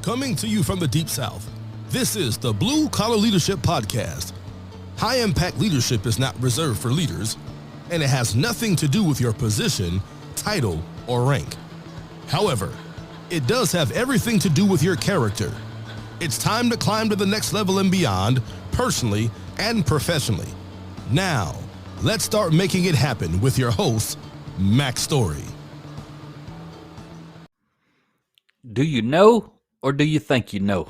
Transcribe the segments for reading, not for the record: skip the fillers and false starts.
Coming to you from the Deep South, this is the Blue Collar Leadership Podcast. High impact leadership is not reserved for leaders, and it has nothing to do with your position, title, or rank. However, it does have everything to do with your character. It's time to climb to the next level and beyond, personally and professionally. Now, let's start making it happen with your host, Mac Story. Do you know or do you think you know?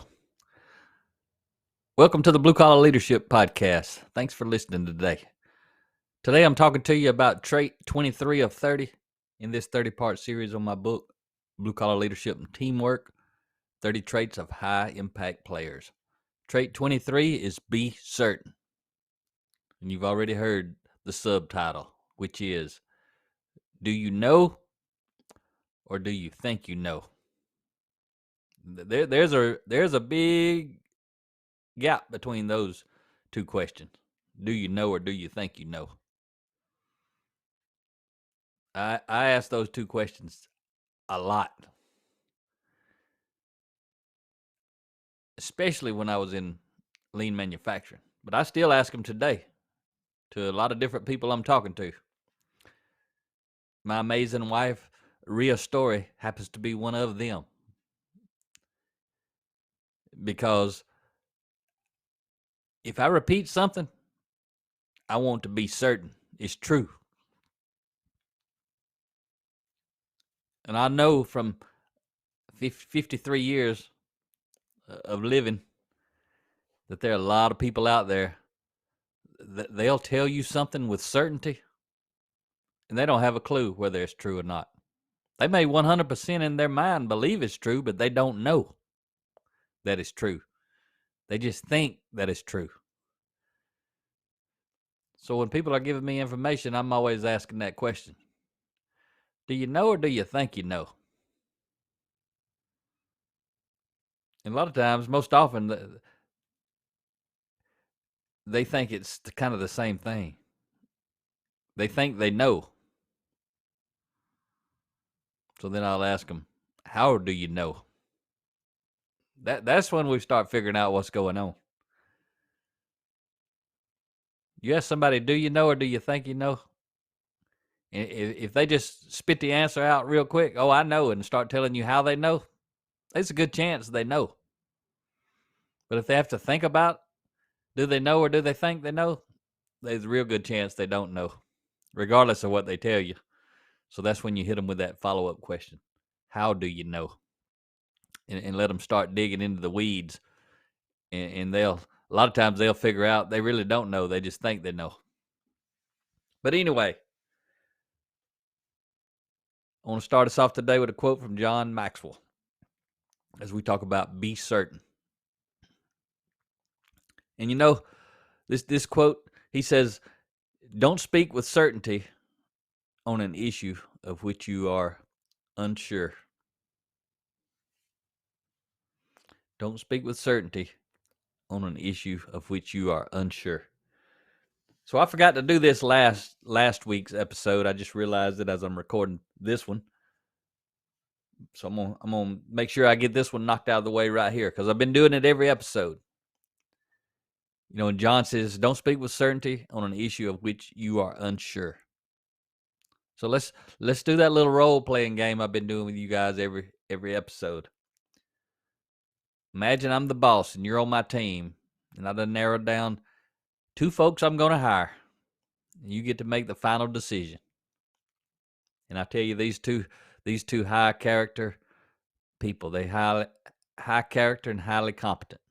Welcome to the Blue Collar Leadership Podcast. Thanks for listening today. Today I'm talking to you about trait 23 of 30 in this 30-part series on my book, Blue Collar Leadership and Teamwork, 30 Traits of High Impact Players. Trait 23 is be certain. And you've already heard the subtitle, which is, do you know or do you think you know? There's a big gap between those two questions. Do you know or do you think you know? I ask those two questions a lot, especially when I was in lean manufacturing. But I still ask them today to a lot of different people I'm talking to. My amazing wife, Rhea Story, happens to be one of them. Because if I repeat something, I want to be certain it's true. And I know from 53 years of living that there are a lot of people out there that they'll tell you something with certainty and they don't have a clue whether it's true or not. They may 100% in their mind believe it's true, but they don't know that it's true. They just think that it's true. So when people are giving me information, I'm always asking that question. Do you know or do you think you know? And a lot of times, most often, they think it's kind of the same thing. They think they know. So then I'll ask them, how do you know? That's when we start figuring out what's going on. You ask somebody, do you know or do you think you know? And if they just spit the answer out real quick, oh, I know, and start telling you how they know, there's a good chance they know. But if they have to think about, do they know or do they think they know, there's a real good chance they don't know, regardless of what they tell you. So that's when you hit them with that follow-up question. How do you know? And let them start digging into the weeds. And a lot of times they'll figure out they really don't know. They just think they know. But anyway, I want to start us off today with a quote from John Maxwell as we talk about be certain. And you know, this quote, he says, don't speak with certainty on an issue of which you are unsure. Don't speak with certainty on an issue of which you are unsure. So I forgot to do this last week's episode. I just realized it as I'm recording this one. So I'm gonna make sure I get this one knocked out of the way right here, because I've been doing it every episode. You know, and John says, don't speak with certainty on an issue of which you are unsure. So let's do that little role-playing game I've been doing with you guys every episode. Imagine I'm the boss and you're on my team, and I done narrowed down 2 folks I'm going to hire. And you get to make the final decision. And I tell you, these two high character people, they high character and highly competent.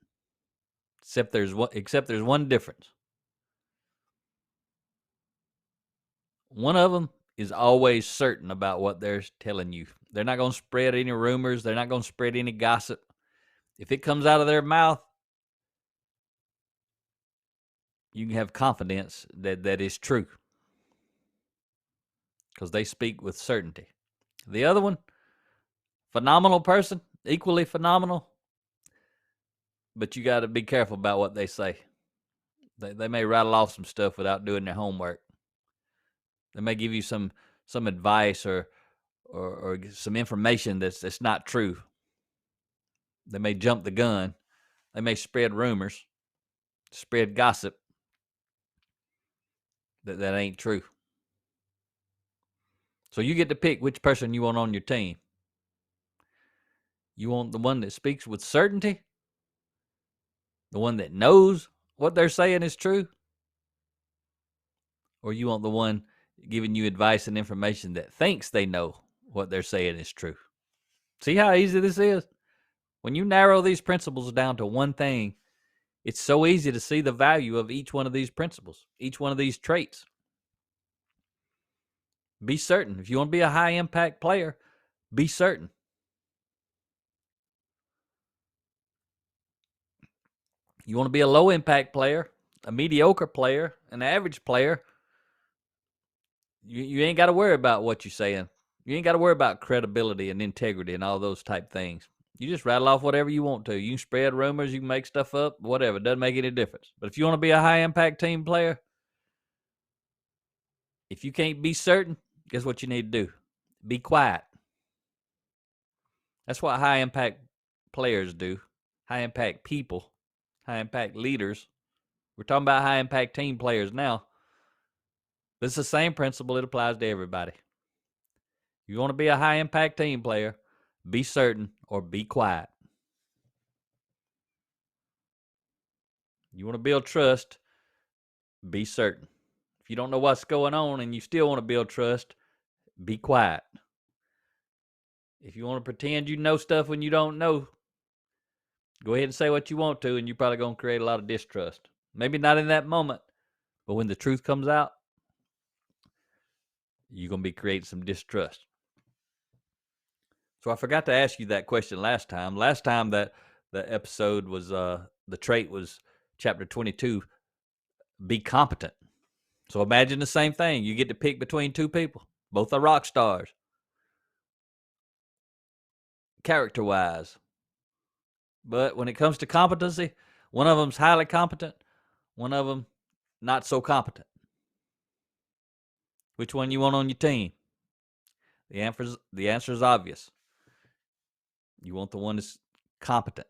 Except there's one difference. One of them is always certain about what they're telling you. They're not going to spread any rumors. They're not going to spread any gossip. If it comes out of their mouth, you can have confidence that is true, because they speak with certainty. The other one, phenomenal person, equally phenomenal, but you got to be careful about what they say. They may rattle off some stuff without doing their homework. They may give you some advice or some information that's not true. They may jump the gun. They may spread rumors, spread gossip that ain't true. So you get to pick which person you want on your team. You want the one that speaks with certainty? The one that knows what they're saying is true? Or you want the one giving you advice and information that thinks they know what they're saying is true? See how easy this is? When you narrow these principles down to one thing, it's so easy to see the value of each one of these principles, each one of these traits. Be certain. If you want to be a high impact player, be certain. You want to be a low impact player, a mediocre player, an average player, you ain't got to worry about what you're saying. You ain't got to worry about credibility and integrity and all those type things. You just rattle off whatever you want to. You can spread rumors, you can make stuff up, whatever. It doesn't make any difference. But if you want to be a high impact team player, if you can't be certain, guess what you need to do? Be quiet. That's what high impact players do. High impact people, high impact leaders. We're talking about high impact team players now. But it's the same principle. It applies to everybody. You want to be a high impact team player, be certain or be quiet. You want to build trust, be certain. If you don't know what's going on and you still want to build trust, be quiet. If you want to pretend you know stuff when you don't know, go ahead and say what you want to, and you're probably going to create a lot of distrust. Maybe not in that moment, but when the truth comes out, you're going to be creating some distrust. So I forgot to ask you that question last time. Last time that the episode was, the trait was chapter 22, be competent. So imagine the same thing. You get to pick between two people. Both are rock stars. Character-wise. But when it comes to competency, one of them's highly competent, one of them not so competent. Which one you want on your team? The answer is obvious. You want the one that's competent.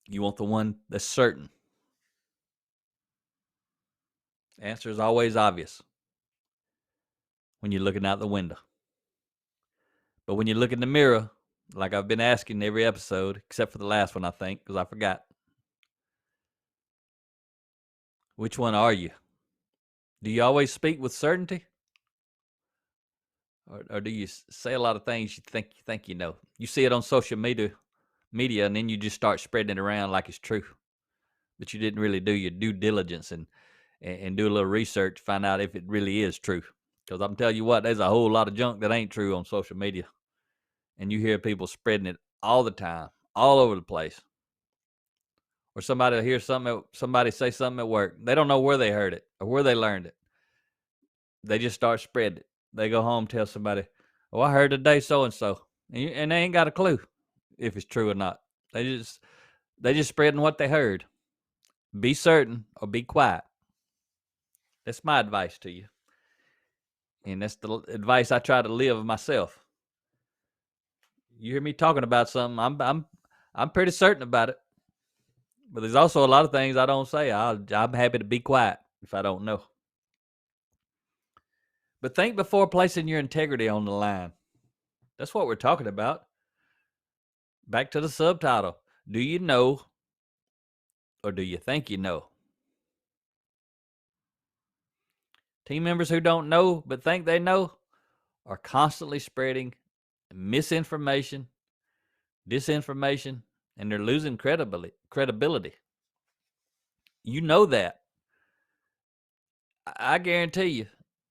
You want the one that's certain. The answer is always obvious when you're looking out the window. But when you look in the mirror, like I've been asking every episode, except for the last one, I think, because I forgot. Which one are you? Do you always speak with certainty? Or do you say a lot of things you think you know? You see it on social media, and then you just start spreading it around like it's true. But you didn't really do your due diligence and do a little research, find out if it really is true. Because I'm telling you what, there's a whole lot of junk that ain't true on social media. And you hear people spreading it all the time, all over the place. Or somebody will hear somebody say something at work. They don't know where they heard it or where they learned it. They just start spreading it. They go home, tell somebody, "Oh, I heard today so-and-so." And they ain't got a clue if it's true or not. They just spreading what they heard. Be certain or be quiet. That's my advice to you. And that's the advice I try to live myself. You hear me talking about something, I'm pretty certain about it. But there's also a lot of things I don't say. I'm happy to be quiet if I don't know. But think before placing your integrity on the line. That's what we're talking about. Back to the subtitle. Do you know or do you think you know? Team members who don't know but think they know are constantly spreading misinformation, disinformation, and they're losing credibility. You know that. I guarantee you,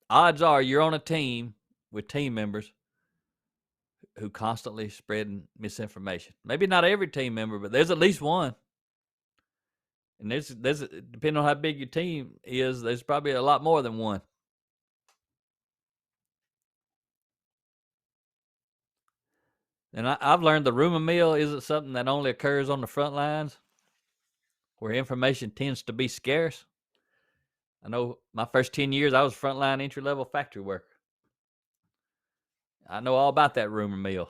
odds are you're on a team with team members who constantly spreading misinformation. Maybe not every team member, but there's at least one. And there's depending on how big your team is, there's probably a lot more than one. And I've learned the rumor mill isn't something that only occurs on the front lines, where information tends to be scarce. I know my first 10 years, I was frontline entry-level factory worker. I know all about that rumor mill.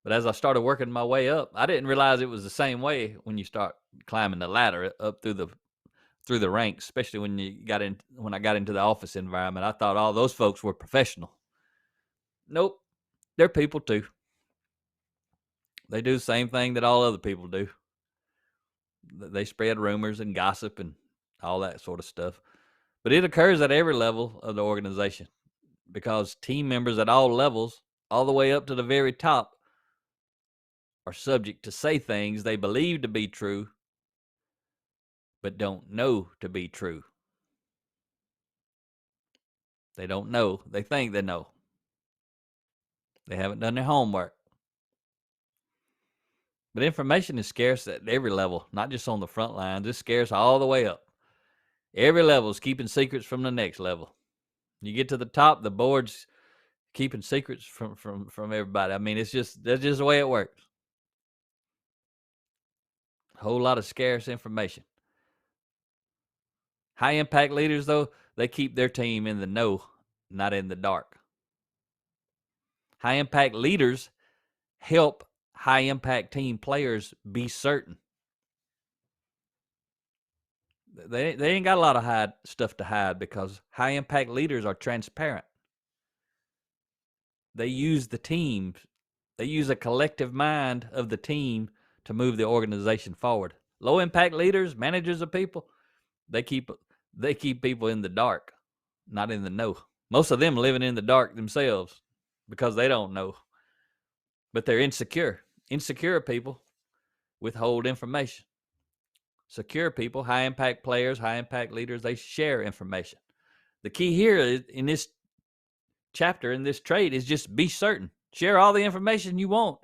But as I started working my way up, I didn't realize it was the same way when you start climbing the ladder up through the ranks, especially when I got into the office environment. I thought all those folks were professional. Nope, they're people too. They do the same thing that all other people do. They spread rumors and gossip and all that sort of stuff. But it occurs at every level of the organization because team members at all levels, all the way up to the very top, are subject to say things they believe to be true, but don't know to be true. They don't know. They think they know. They haven't done their homework. But information is scarce at every level, not just on the front lines. It's scarce all the way up. Every level is keeping secrets from the next level. You get to the top, the board's keeping secrets from everybody. I mean, that's just the way it works. A whole lot of scarce information. High impact leaders, though, they keep their team in the know, not in the dark. High impact leaders help high impact team players be certain. They ain't got a lot of stuff to hide because high impact leaders are transparent. They use the team. They use a collective mind of the team to move the organization forward. Low impact leaders, managers of people, they keep people in the dark, not in the know. Most of them living in the dark themselves because they don't know. But they're insecure. Insecure people withhold information. Secure people, high impact players, high impact leaders, they share information. The key here in this chapter, in this trait, is just be certain. Share all the information you want,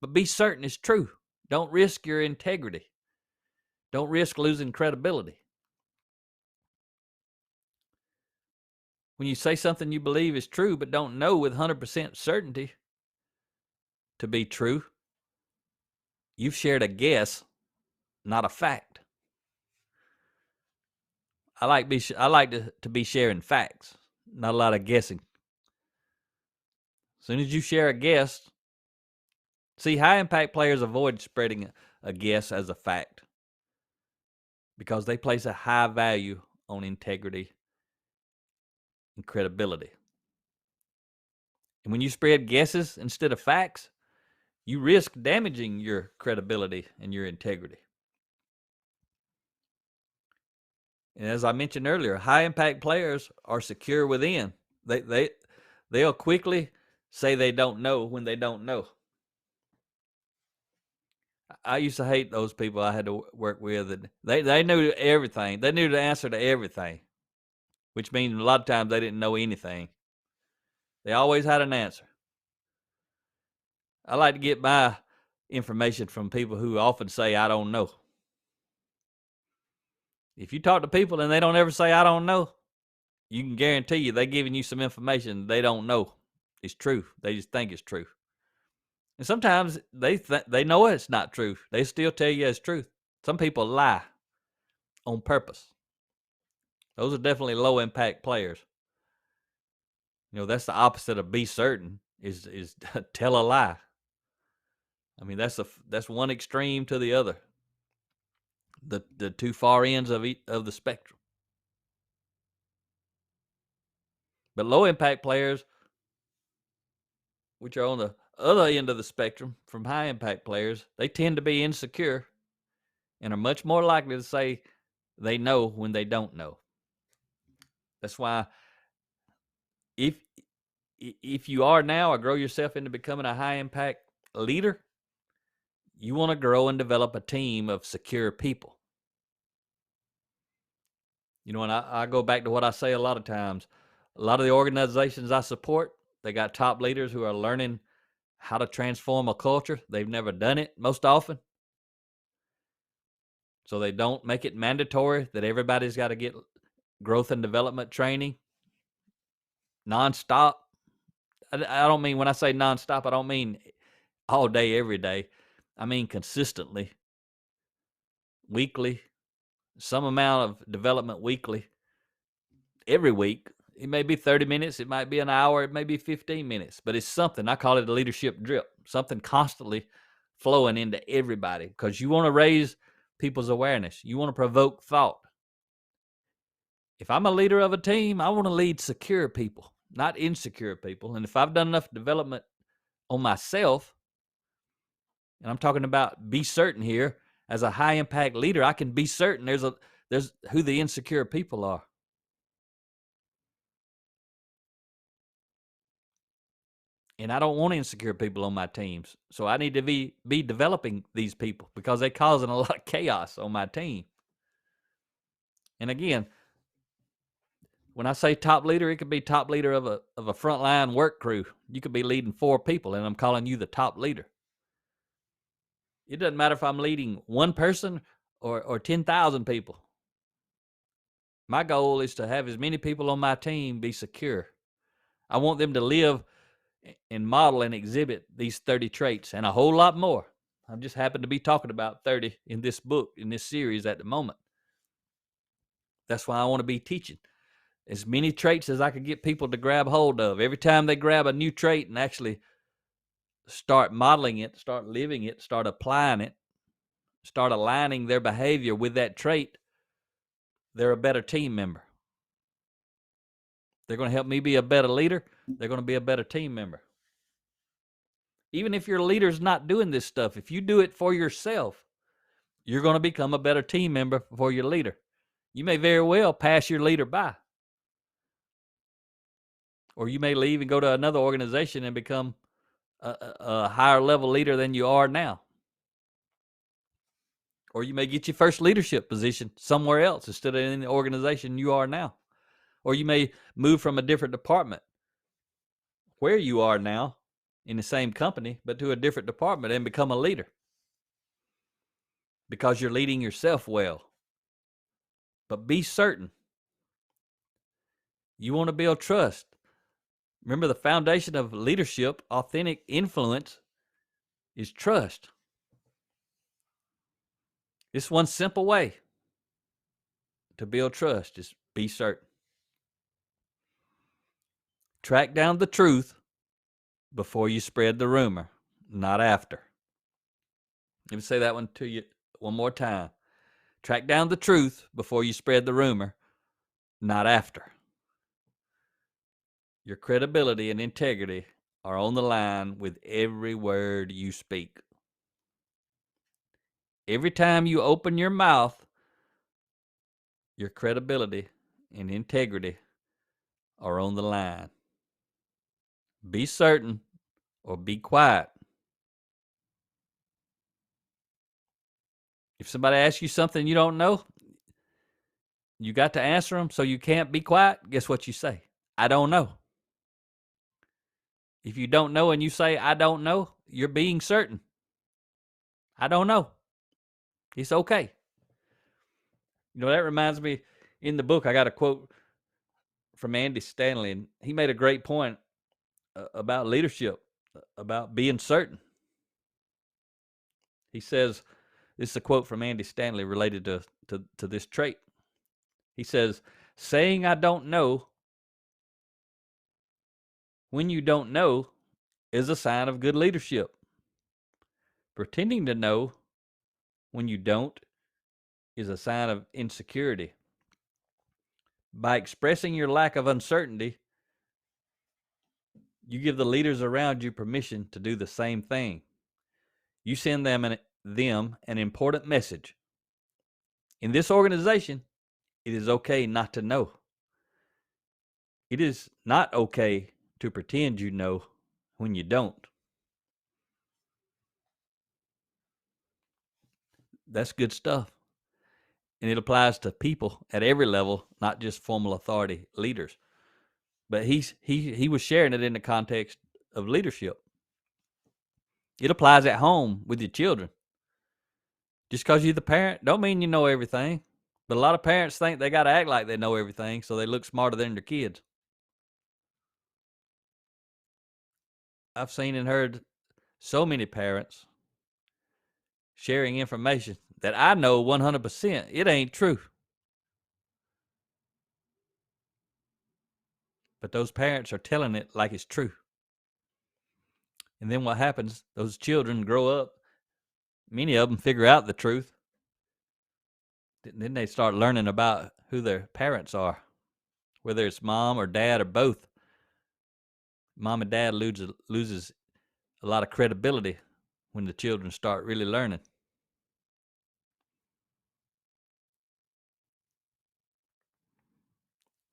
but be certain it's true. Don't risk your integrity. Don't risk losing credibility. When you say something you believe is true, but don't know with 100% certainty to be true, you've shared a guess, not a fact. I like to be sharing facts, not a lot of guessing. As soon as you share a guess, see, high impact players avoid spreading a guess as a fact because they place a high value on integrity and credibility. And when you spread guesses instead of facts, you risk damaging your credibility and your integrity. And as I mentioned earlier, high impact players are secure within. They'll quickly say they don't know when they don't know. I used to hate those people I had to work with. And they knew everything. They knew the answer to everything, which means a lot of times they didn't know anything. They always had an answer. I like to get my information from people who often say, I don't know. If you talk to people and they don't ever say, I don't know, you can guarantee you they're giving you some information they don't know. It's true. They just think it's true. And sometimes they know it's not true. They still tell you it's truth. Some people lie on purpose. Those are definitely low impact players. You know, that's the opposite of be certain is tell a lie. I mean, that's one extreme to the other. The two far ends of the spectrum. But low impact players, which are on the other end of the spectrum from high impact players, they tend to be insecure and are much more likely to say they know when they don't know. That's why if you are now or grow yourself into becoming a high impact leader, you want to grow and develop a team of secure people. You know, and I go back to what I say a lot of times. A lot of the organizations I support, they got top leaders who are learning how to transform a culture. They've never done it most often. So they don't make it mandatory that everybody's got to get growth and development training nonstop. I don't mean, when I say nonstop, I don't mean all day, every day. I mean consistently, weekly, some amount of development weekly, every week, It may be 30 minutes, it might be an hour, it may be 15 minutes, but it's something. I call it a leadership drip, something constantly flowing into everybody, because you want to raise people's awareness. You want to provoke thought. If I'm a leader of a team, I want to lead secure people, not insecure people. And if I've done enough development on myself, and I'm talking about be certain here, as a high impact leader, I can be certain there's who the insecure people are. And I don't want insecure people on my teams. So I need to be developing these people, because they're causing a lot of chaos on my team. And again, when I say top leader, it could be top leader of a frontline work crew. You could be leading 4 people, and I'm calling you the top leader. It doesn't matter if I'm leading one person or 10,000 people. My goal is to have as many people on my team be secure. I want them to live and model and exhibit these 30 traits and a whole lot more. I just happen to be talking about 30 in this book, in this series at the moment. That's why I want to be teaching as many traits as I could get people to grab hold of. Every time they grab a new trait and actually start modeling it, start living it, start applying it, start aligning their behavior with that trait, they're a better team member. They're going to help me be a better leader. They're going to be a better team member. Even if your leader's not doing this stuff, if you do it for yourself, you're going to become a better team member for your leader. You may very well pass your leader by. Or you may leave and go to another organization and become a higher level leader than you are now. Or you may get your first leadership position somewhere else instead of in the organization you are now. Or you may move from a different department where you are now in the same company, but to a different department and become a leader, because you're leading yourself well. But be certain. You want to build trust. Remember, the foundation of leadership, authentic influence, is trust. It's one simple way to build trust, is be certain. Track down the truth before you spread the rumor, not after. Let me say that one to you one more time. Track down the truth before you spread the rumor, not after. Your credibility and integrity are on the line with every word you speak. Every time you open your mouth, your credibility and integrity are on the line. Be certain or be quiet. If somebody asks you something you don't know, you got to answer them, so you can't be quiet. Guess what you say? I don't know. If you don't know and you say, I don't know, you're being certain. I don't know. It's okay. You know, that reminds me, in the book, I got a quote from Andy Stanley, and he made a great point about leadership, about being certain. He says, this is a quote from Andy Stanley related to this trait. He says, saying I don't know when you don't know is a sign of good leadership. Pretending to know when you don't is a sign of insecurity. By expressing your lack of uncertainty, you give the leaders around you permission to do the same thing. You send them an important message. In this organization, it is okay not to know. It is not okay to pretend you know when you don't. That's good stuff. And it applies to people at every level, not just formal authority leaders. But he was sharing it in the context of leadership. It applies at home with your children. Just because you're the parent don't mean you know everything. But a lot of parents think they got to act like they know everything so they look smarter than their kids. I've seen and heard so many parents sharing information that I know 100% it ain't true. but those parents are telling it like it's true. And then what happens, those children grow up, many of them figure out the truth. Then they start learning about who their parents are, whether it's mom or dad or both. Mom and dad loses a lot of credibility when the children start really learning.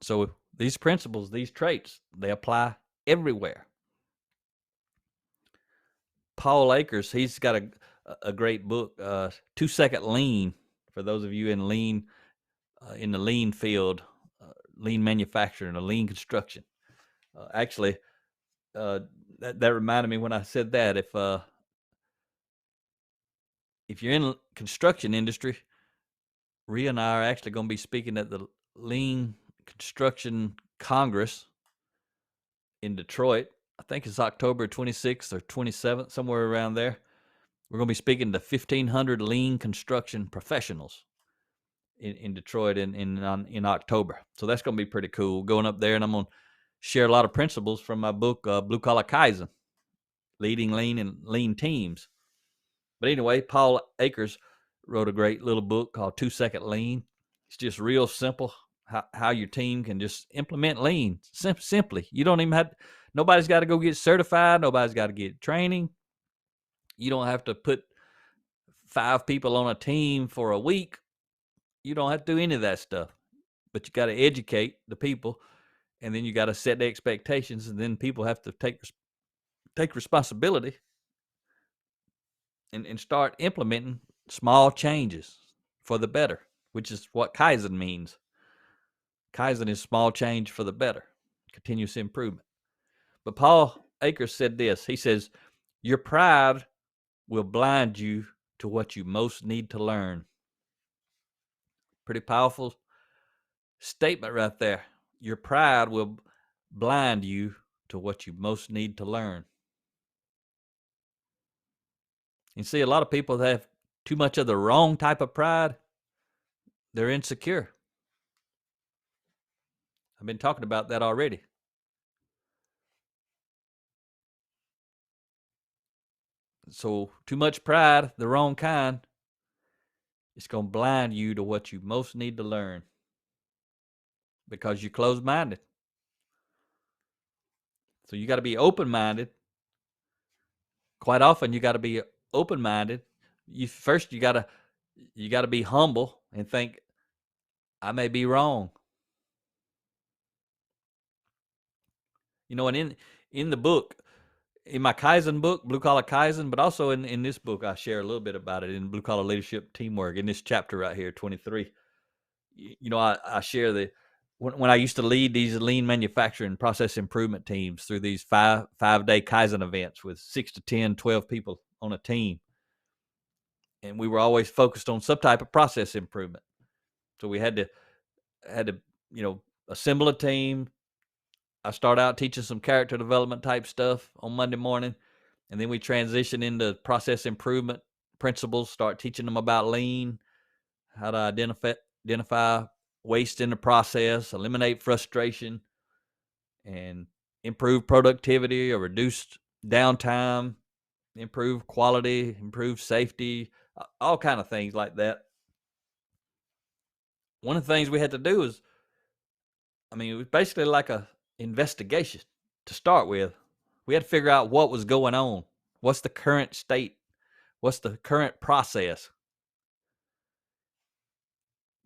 So these principles, these traits, they apply everywhere. Paul Akers, he's got a great book, 2 Second Lean, for those of you in the lean field, lean manufacturing or lean construction. Actually, that reminded me when I said that, if you're in the construction industry, Rhea and I are actually going to be speaking at the Lean Construction Congress in Detroit. I think it's October 26th or 27th, somewhere around there. We're going to be speaking to 1,500 lean construction professionals in Detroit in October. So that's going to be pretty cool, going up there, and I'm going to share a lot of principles from my book, Blue Collar Kaizen, Leading Lean and Lean Teams. But anyway, Paul Akers wrote a great little book called 2 Second Lean. It's just real simple, how your team can just implement lean simply. You don't even have, nobody's got to go get certified. Nobody's got to get training. You don't have to put 5 people on a team for a week. You don't have to do any of that stuff. But you got to educate the people, and then you got to set the expectations, and then people have to take responsibility and start implementing small changes for the better, which is what Kaizen means. Kaizen is small change for the better, continuous improvement. But Paul Akers said this. He says, your pride will blind you to what you most need to learn. Pretty powerful statement right there. Your pride will blind you to what you most need to learn. You see, a lot of people that have too much of the wrong type of pride, they're insecure. I've been talking about that already. So too much pride, the wrong kind, it's going to blind you to what you most need to learn because you're closed-minded. So you got to be open-minded. Quite often you got to be open-minded. First you got to be humble and think, I may be wrong. You know, and in the book, in my Kaizen book, Blue Collar Kaizen, but also in this book, I share a little bit about it in Blue Collar Leadership Teamwork, in this chapter right here, 23. You know, I share when I used to lead these lean manufacturing process improvement teams through these five-day Kaizen events with 6 to 10, 12 people on a team. And we were always focused on some type of process improvement. So we had to, assemble a team. I start out teaching some character development type stuff on Monday morning, and then we transition into process improvement principles, start teaching them about lean, how to identify waste in the process, eliminate frustration, and improve productivity or reduce downtime, improve quality, improve safety, all kind of things like that. One of the things we had to do is, it was basically like a investigation to start with. We had to figure out what was going on. What's the current state? What's the current process?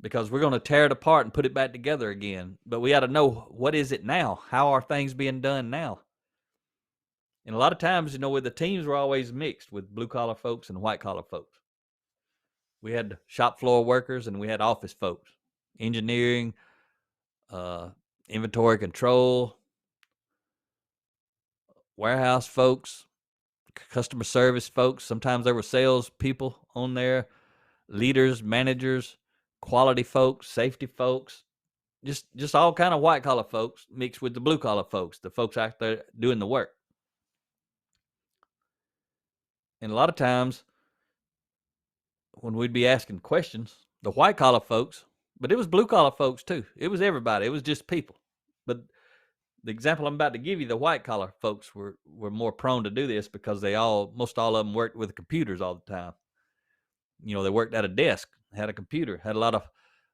Because we're going to tear it apart and put it back together again. But we got to know, what is it now? How are things being done now? And a lot of times, with the teams were always mixed with blue collar folks and white collar folks. We had shop floor workers and we had office folks, engineering, inventory control, warehouse folks, customer service folks. Sometimes there were sales people on there, leaders, managers, quality folks, safety folks, just all kind of white collar folks mixed with the blue collar folks, the folks out there doing the work. And a lot of times when we'd be asking questions, the white collar folks, but it was blue collar folks too. It was everybody. It was just people. But the example I'm about to give you, the white collar folks were more prone to do this because most all of them worked with computers all the time. They worked at a desk, had a computer, had a lot of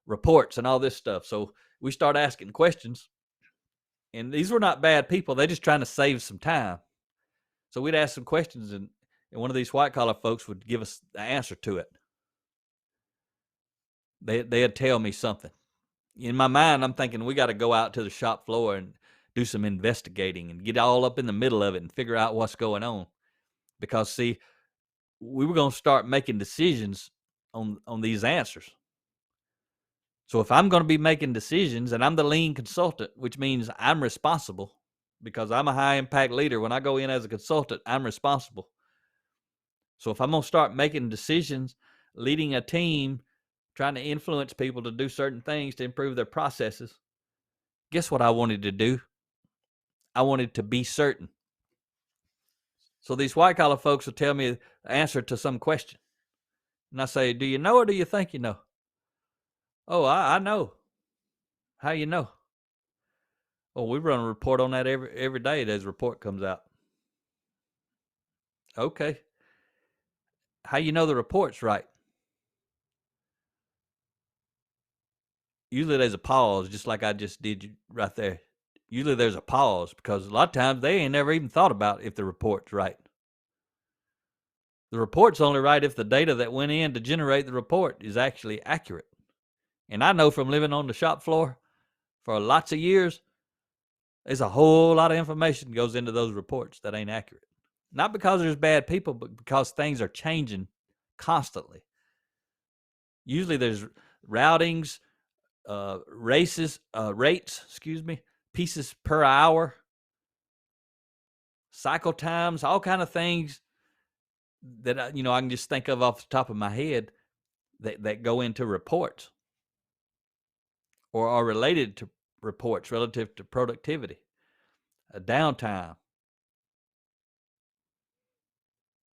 reports and all this stuff. So we start asking questions, and these were not bad people. They're just trying to save some time. So we'd ask some questions, and one of these white collar folks would give us the answer to it. They'd tell me something. In my mind, I'm thinking we got to go out to the shop floor and do some investigating and get all up in the middle of it and figure out what's going on. Because, see, we were going to start making decisions on these answers. So if I'm going to be making decisions, and I'm the lean consultant, which means I'm responsible because I'm a high impact leader. When I go in as a consultant, I'm responsible. So if I'm going to start making decisions, leading a team, trying to influence people to do certain things to improve their processes, guess what I wanted to do? I wanted to be certain. So these white collar folks will tell me the answer to some question. And I say, do you know or do you think you know? Oh, I know. How you know? Oh, we run a report on that every day as a report comes out. Okay. How you know the report's right? Usually there's a pause, just like I just did right there. Usually there's a pause because a lot of times they ain't never even thought about if the report's right. The report's only right if the data that went in to generate the report is actually accurate. And I know from living on the shop floor for lots of years, there's a whole lot of information goes into those reports that ain't accurate. Not because there's bad people, but because things are changing constantly. Usually there's routings, rates, pieces per hour, cycle times, all kind of things that I can just think of off the top of my head that go into reports or are related to reports relative to productivity, downtime.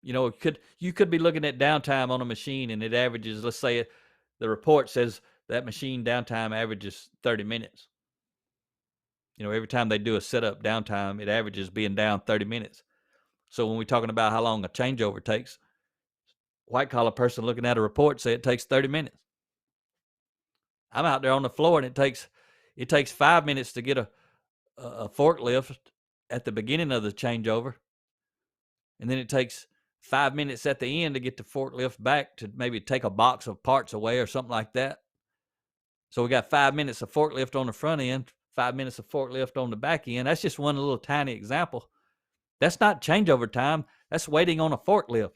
You could be looking at downtime on a machine and it averages, let's say the report says that machine downtime averages 30 minutes. Every time they do a setup downtime, it averages being down 30 minutes. So when we're talking about how long a changeover takes, white collar person looking at a report say it takes 30 minutes. I'm out there on the floor and it takes 5 minutes to get a forklift at the beginning of the changeover. And then it takes 5 minutes at the end to get the forklift back to maybe take a box of parts away or something like that. So we got 5 minutes of forklift on the front end, 5 minutes of forklift on the back end. That's just one little tiny example. That's not changeover time. That's waiting on a forklift.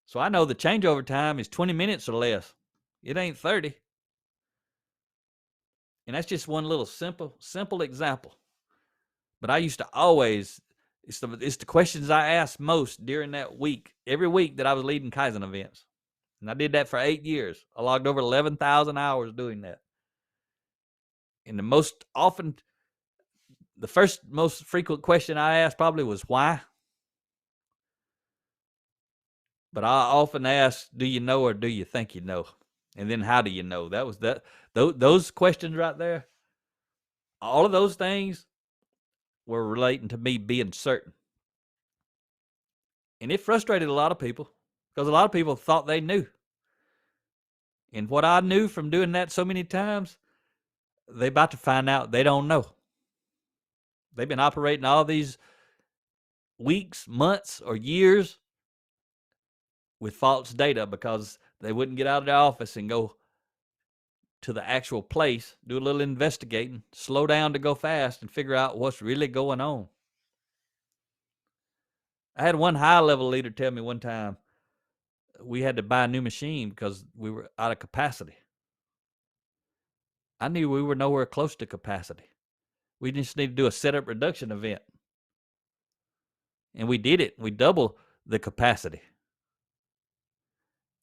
So I know the changeover time is 20 minutes or less. It ain't 30. And that's just one little simple example. But I used to always, it's the questions I asked most during that week, every week that I was leading Kaizen events. And I did that for 8 years. I logged over 11,000 hours doing that. And the first most frequent question I asked probably was why. But I often ask, do you know or do you think you know? And then how do you know? Those questions right there, all of those things were relating to me being certain. And it frustrated a lot of people because a lot of people thought they knew. And what I knew from doing that so many times, they about to find out they don't know. They've been operating all these weeks, months, or years with false data because they wouldn't get out of their office and go to the actual place, do a little investigating, slow down to go fast, and figure out what's really going on. I had one high-level leader tell me one time we had to buy a new machine because we were out of capacity. I knew we were nowhere close to capacity. We just need to do a setup reduction event. And we did it. We doubled the capacity.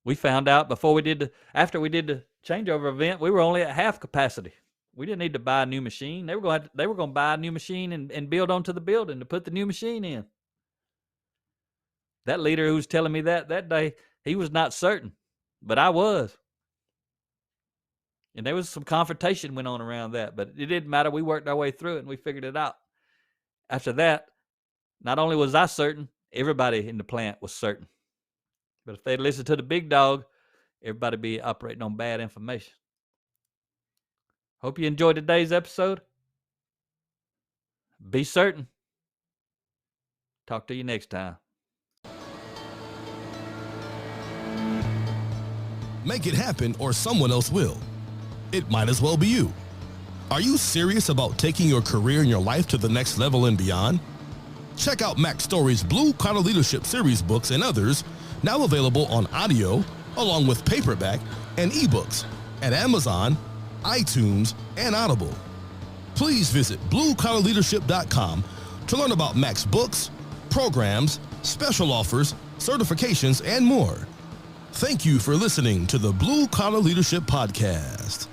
We found out after we did the changeover event, we were only at half capacity. We didn't need to buy a new machine. They were going to buy a new machine and build onto the building to put the new machine in. That leader who was telling me that day, he was not certain, but I was. And there was some confrontation went on around that, but it didn't matter. We worked our way through it and we figured it out. After that, not only was I certain, everybody in the plant was certain. But if they'd listened to the big dog, everybody would be operating on bad information. Hope you enjoyed today's episode. Be certain. Talk to you next time. Make it happen or someone else will. It might as well be you. Are you serious about taking your career and your life to the next level and beyond? Check out Mac Story's Blue Collar Leadership series books and others, now available on audio, along with paperback and ebooks at Amazon, iTunes, and Audible. Please visit bluecollarleadership.com to learn about Mac's books, programs, special offers, certifications, and more. Thank you for listening to the Blue Collar Leadership Podcast.